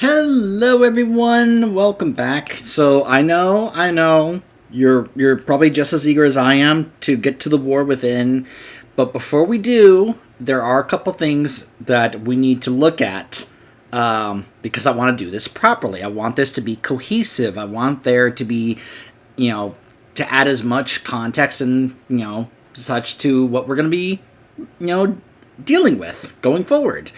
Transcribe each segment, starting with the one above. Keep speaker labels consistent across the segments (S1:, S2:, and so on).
S1: Hello everyone, welcome back. So I know, you're probably just as eager as I am to get to the war within, but before we do, there are a couple things that we need to look at, because I want to do this properly. I want this to be cohesive. I want there to be, to add as much context and, such to what we're going to be, dealing with going forward.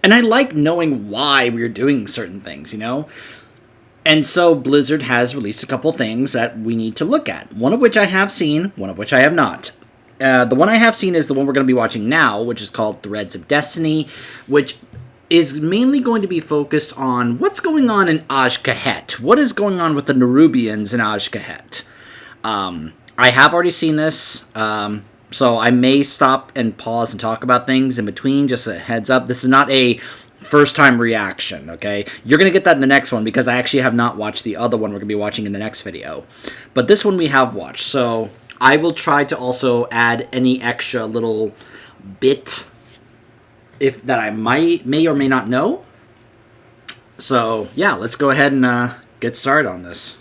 S1: And I like knowing why we're doing certain things, And so Blizzard has released a couple things that we need to look at. One of which I have seen, one of which I have not. The one I have seen is the one we're going to be watching now, which is called Threads of Destiny, which is mainly going to be focused on what's going on in Xal'atath. What is going on with the Nerubians in Xal'atath? I have already seen this, so I may stop and pause and talk about things in between, just a heads up. This is not a first-time reaction, okay? You're going to get that in the next one, because I actually have not watched the other one we're going to be watching in the next video. But this one we have watched, so I will try to also add any extra little bit that I may or may not know. So, yeah, let's go ahead and get started on this.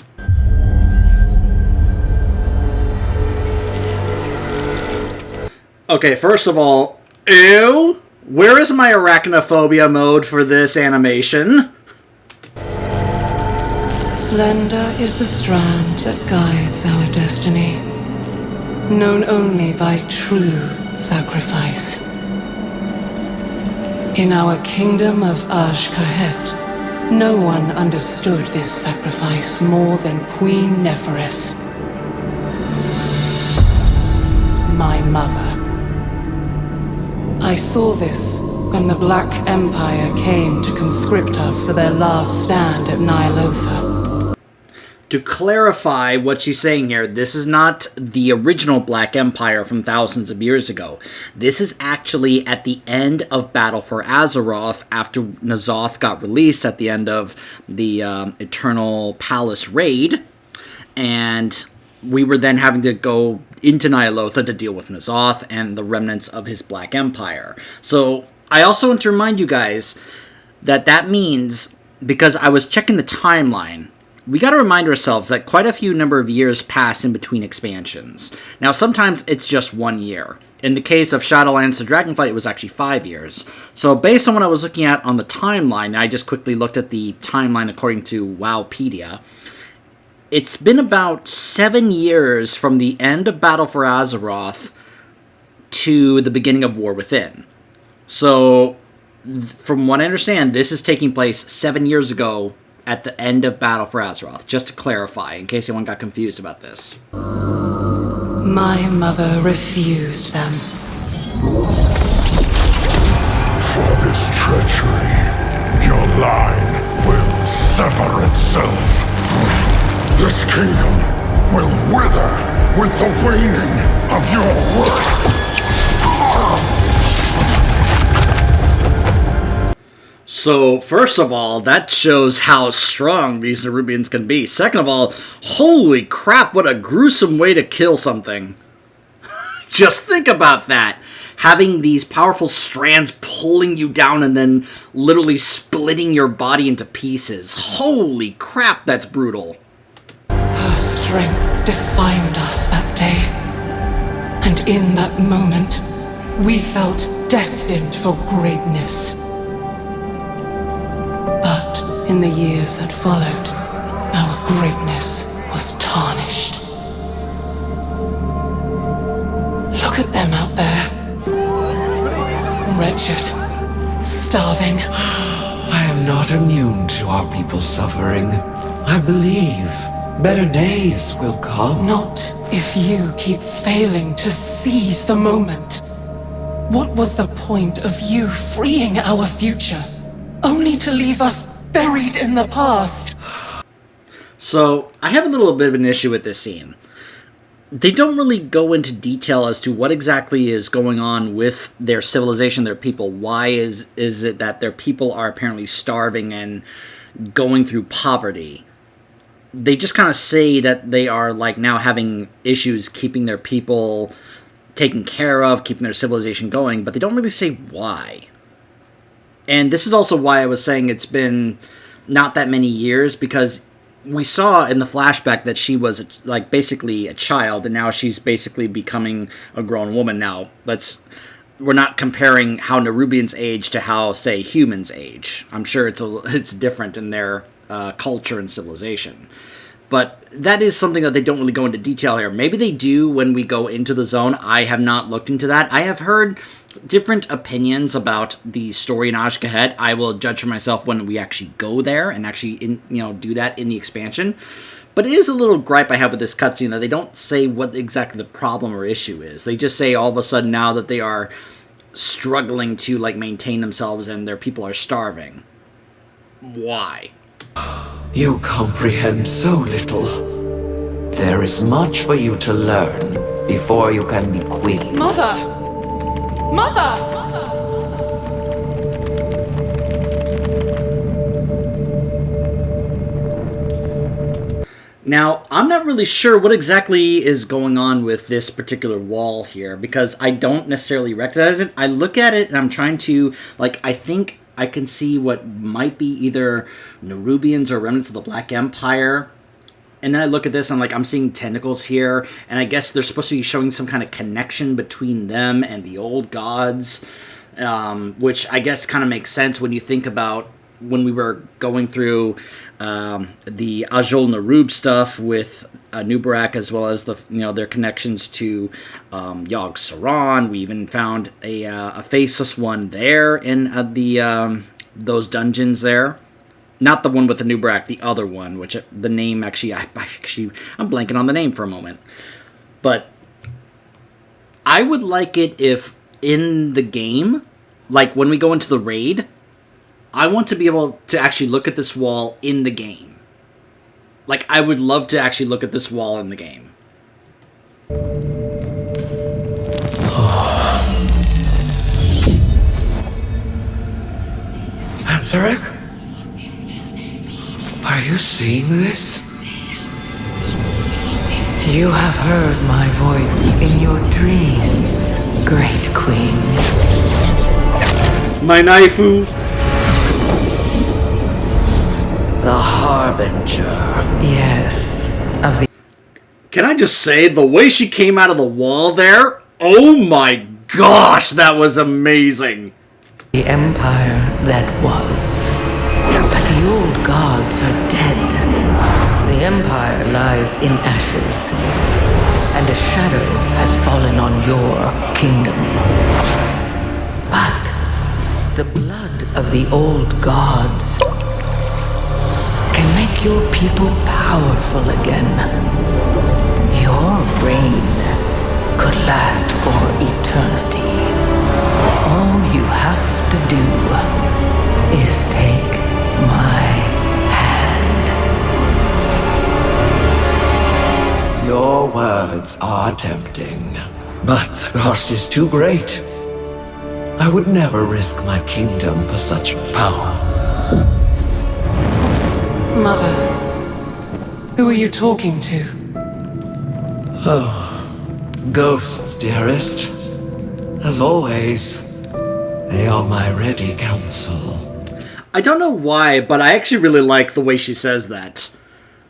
S1: Okay, first of all, ew! Where is my arachnophobia mode for this animation?
S2: Slender is the strand that guides our destiny, known only by true sacrifice. In our kingdom of Xal'atath, no one understood this sacrifice more than Queen Neferis, my mother. I saw this when the Black Empire came to conscript us for their last stand at Ny'alotha.
S1: To clarify what she's saying here, this is not the original Black Empire from thousands of years ago. This is actually at the end of Battle for Azeroth, after N'Zoth got released at the end of the Eternal Palace raid, and we were then having to go into Ny'alotha to deal with N'Zoth and the remnants of his Black Empire. So I also want to remind you guys that means, because I was checking the timeline, we got to remind ourselves that quite a few number of years pass in between expansions. Now, sometimes it's just 1 year. In the case of Shadowlands to Dragonflight, it was actually 5 years. So based on what I was looking at on the timeline, I just quickly looked at the timeline according to Wowpedia. It's been about 7 years from the end of Battle for Azeroth to the beginning of War Within. So, from what I understand, this is taking place 7 years ago at the end of Battle for Azeroth, just to clarify, in case anyone got confused about this.
S2: My mother refused them.
S3: For this treachery, your line will sever itself. This kingdom will wither with the waning of your worth.
S1: So, first of all, that shows how strong these Nerubians can be. Second of all, holy crap, what a gruesome way to kill something. Just think about that. Having these powerful strands pulling you down and then literally splitting your body into pieces. Holy crap, that's brutal.
S2: Her strength defined us that day. And in that moment, we felt destined for greatness. But in the years that followed, our greatness was tarnished. Look at them out there. Wretched, starving.
S4: I am not immune to our people's suffering. I believe better days will come.
S2: Not if you keep failing to seize the moment. What was the point of you freeing our future, only to leave us buried in the past?
S1: So, I have a little bit of an issue with this scene. They don't really go into detail as to what exactly is going on with their civilization, their people. Why is it that their people are apparently starving and going through poverty? They just kind of say that they are now having issues keeping their people taken care of, keeping their civilization going, but they don't really say why. And this is also why I was saying it's been not that many years, because we saw in the flashback that she was like basically a child, and now she's basically becoming a grown woman. Now we're not comparing how Nerubians age to how, say, humans age. I'm sure it's different in their culture and civilization. But that is something that they don't really go into detail here. Maybe they do when we go into the zone. I have not looked into that. I have heard different opinions about the story in Ashgahed. I will judge for myself when we actually go there and actually do that in the expansion. But it is a little gripe I have with this cutscene that they don't say what exactly the problem or issue is. They just say all of a sudden now that they are struggling to maintain themselves and their people are starving. Why?
S4: You comprehend so little. There is much for you to learn before you can be queen.
S2: Mother! Mother!
S1: Now, I'm not really sure what exactly is going on with this particular wall here, because I don't necessarily recognize it. I look at it and I'm trying to, I think I can see what might be either Nerubians or remnants of the Black Empire. And then I look at this and I'm seeing tentacles here, and I guess they're supposed to be showing some kind of connection between them and the old gods, which I guess kind of makes sense when you think about when we were going through the Ajol Narub stuff with Nubarak, as well as their connections to Yogg-Saron. We even found a faceless one there in those dungeons there. Not the one with the Nubarak, the other one, which the name I'm blanking on the name for a moment. But I would like it if in the game, when we go into the raid, I want to be able to actually look at this wall in the game. I would love to actually look at this wall in the game.
S4: Ansarek? Are you seeing this?
S5: You have heard my voice in your dreams, Great Queen.
S1: My Naifu.
S4: The Harbinger.
S5: Yes, of the...
S1: Can I just say, the way she came out of the wall there, oh my gosh, that was amazing.
S5: The empire that was. But the old gods are dead. The empire lies in ashes, and a shadow has fallen on your kingdom. But the blood of the old gods can make your people powerful again. Your reign could last for eternity. All you have to do is take my hand.
S4: Your words are tempting, but the cost is too great. I would never risk my kingdom for such power.
S2: Mother, who are you talking to?
S4: Ghosts, dearest. As always, they are my ready counsel.
S1: I don't know why, but I actually really like the way she says that.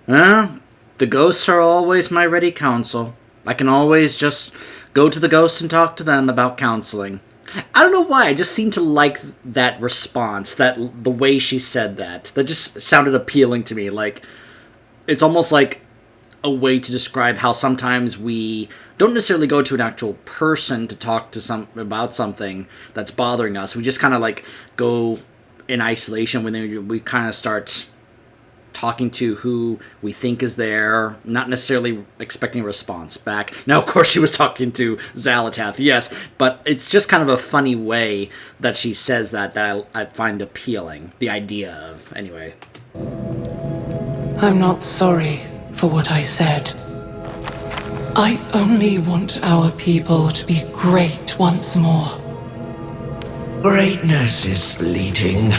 S1: The ghosts are always my ready counsel. I can always just go to the ghosts and talk to them about counseling. I don't know why, I just seem to like that response, the way she said that. That just sounded appealing to me. It's almost like a way to describe how sometimes we don't necessarily go to an actual person to talk to about something that's bothering us. We just kind of go in isolation when we kind of start talking to who we think is there, not necessarily expecting a response back. Now, of course, she was talking to Xal'atath, yes, but it's just kind of a funny way that she says that I find appealing. The idea of, anyway.
S2: I'm not sorry for what I said. I only want our people to be great once more.
S4: Greatness is fleeting.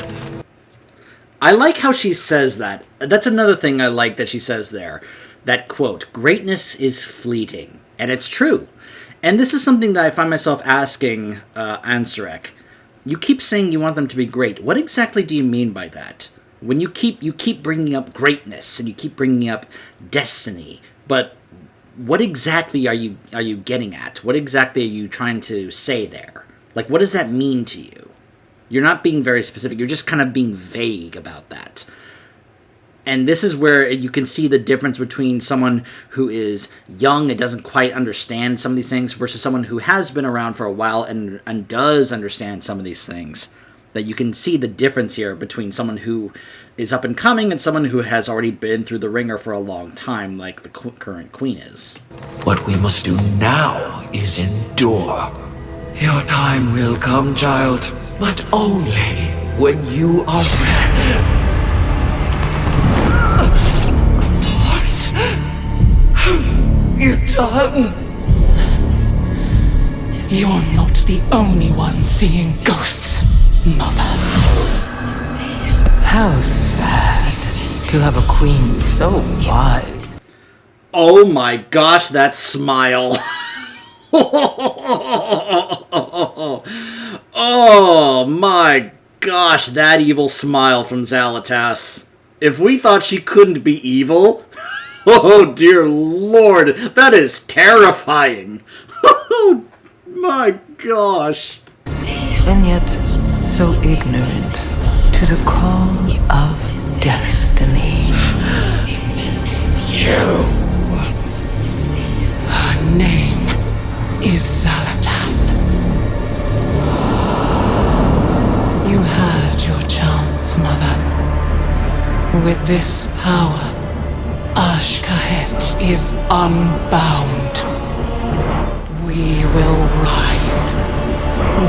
S1: I like how she says that. That's another thing I like that she says there. That quote, greatness is fleeting. And it's true. And this is something that I find myself asking Ansarek. You keep saying you want them to be great. What exactly do you mean by that? when you keep bringing up greatness and you keep bringing up destiny, but what exactly are you getting at? What exactly are you trying to say there? Like, what does that mean to you? You're not being very specific. You're just kind of being vague about that. And this is where you can see the difference between someone who is young and doesn't quite understand some of these things versus someone who has been around for a while and does understand some of these things. That you can see the difference here between someone who is up and coming and someone who has already been through the ringer for a long time, like the current queen is.
S4: What we must do now is endure. Your time will come, child, but only when you are ready. What have you done?
S2: You're not the only one seeing ghosts, Mother.
S5: How sad to have a queen so wise.
S1: Oh my gosh, that smile. Oh my gosh, that evil smile from Xal'atath. If we thought she couldn't be evil, oh dear lord, that is terrifying. Oh my gosh.
S5: And yet so ignorant to the call of destiny.
S2: Her name is Xal'atath. You had your chance, Mother. With this power, Ashkahet is unbound. We will rise.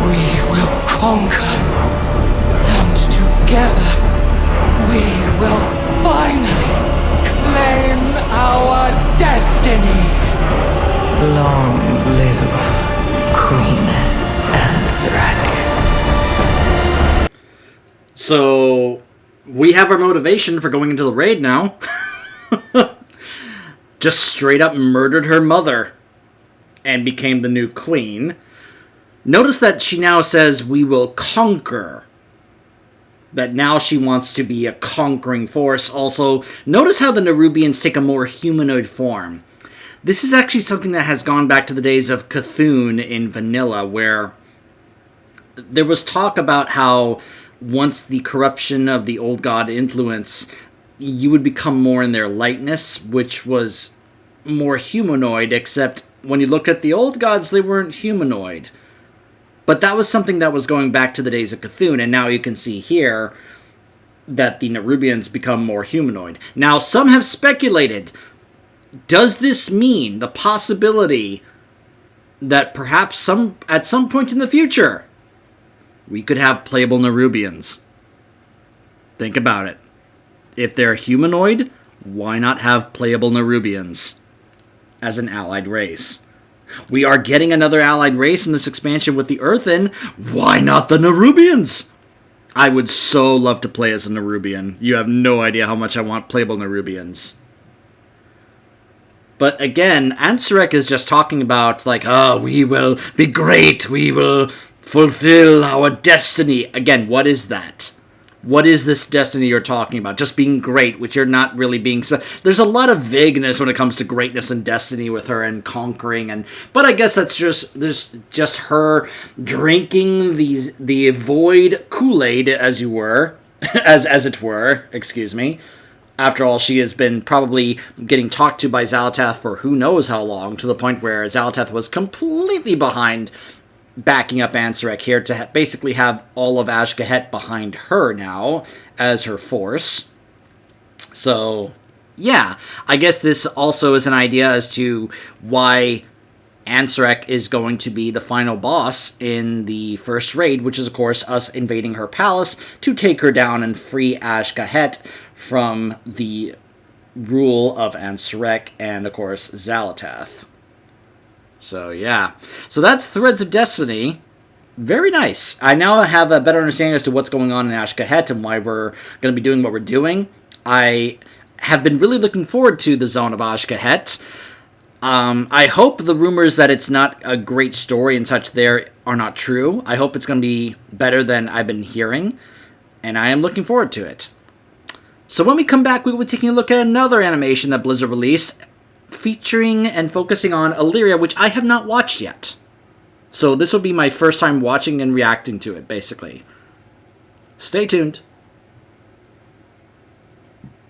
S2: We will conquer. And together, we will finally claim our destiny.
S5: Long live Queen Xal'atath.
S1: So, we have our motivation for going into the raid now. Just straight up murdered her mother and became the new queen. Notice that she now says, we will conquer. That now she wants to be a conquering force. Also, notice how the Nerubians take a more humanoid form. This is actually something that has gone back to the days of Cthulhu in vanilla, where there was talk about how once the corruption of the old god influence, you would become more in their lightness, which was more humanoid, except when you looked at the old gods, they weren't humanoid. But that was something that was going back to the days of Cthulhu, and now you can see here that the Nerubians become more humanoid. Now, some have speculated, does this mean the possibility that perhaps at some point in the future, we could have playable Nerubians? Think about it. If they're humanoid, why not have playable Nerubians as an allied race? We are getting another allied race in this expansion with the Earthen. Why not the Nerubians? I would so love to play as a Nerubian. You have no idea how much I want playable Nerubians. But again, Ansarek is just talking about, like, oh, we will be great. We will fulfill our destiny. Again, what is that? What is this destiny you're talking about? Just being great, which you're not really being... There's a lot of vagueness when it comes to greatness and destiny with her and conquering. But I guess that's just her drinking the void Kool-Aid, as you were. as it were, excuse me. After all, she has been probably getting talked to by Xal'atath for who knows how long, to the point where Xal'atath was completely behind backing up Ansarek here to basically have all of Ashkahet behind her now as her force. So, yeah, I guess this also is an idea as to why Ansarek is going to be the final boss in the first raid, which is, of course, us invading her palace to take her down and free Ashkahet from the rule of Ansarek and, of course, Xal'atath. So, yeah. So that's Threads of Destiny. Very nice. I now have a better understanding as to what's going on in Ashkahet and why we're going to be doing what we're doing. I have been really looking forward to the Zone of Ashkahet. I hope the rumors that it's not a great story and such there are not true. I hope it's going to be better than I've been hearing. And I am looking forward to it. So when we come back, we will be taking a look at another animation that Blizzard released, featuring and focusing on Illyria, which I have not watched yet. So this will be my first time watching and reacting to it, basically. Stay tuned.